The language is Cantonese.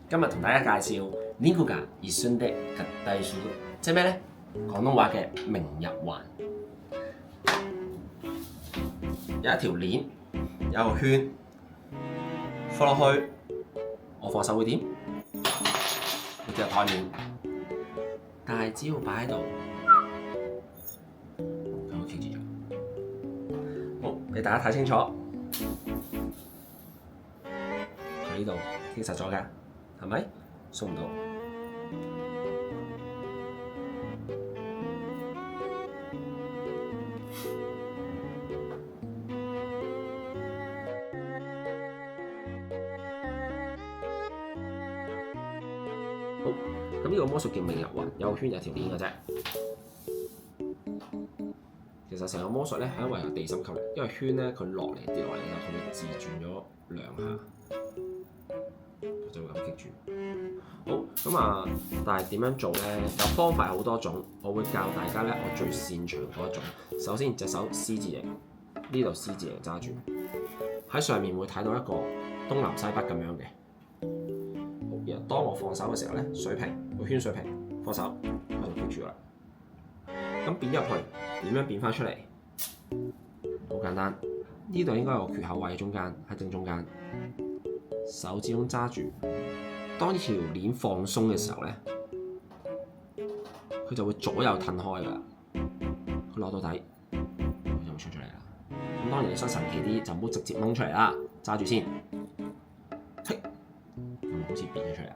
今日同大家介紹鏈骨架熱酸的吉低書，即係咩咧？廣東話嘅明日環。有一條鏈，有個圈，放落去，我放手會點？會跌入台面，但係只要擺喺度，佢會棘住咗。好，俾大家睇清楚，佢呢度棘實咗㗎，係咪？鬆唔到。好，咁呢個魔術叫明日環，有個圈有條鏈嘅啫。其實成個魔術咧係因為有地心吸力，因為圈咧佢落嚟跌落嚟之後，佢會自轉咗兩下，佢就會咁棘住。好，咁但係點樣做咧？有方法好多種，我會教大家咧我最擅長嗰一種。首先隻手 C 字形，呢度 C 字形揸住，喺上面會睇到一個東南西北咁樣嘅。然後當我放手嘅時候咧，水平個圈水平，放手喺度棘住啦。咁扁入去點樣扁翻出嚟？好簡單，呢度應該有個缺口位中間，喺正中間，手指咁揸住。當呢條鏈放鬆嘅時候咧，佢就會左右褪開㗎啦。佢落到底，佢就會出咗嚟啦。咁當然你想神奇啲，就唔好直接掹出嚟啦，揸住先，剔，咁好似變咗出嚟啦。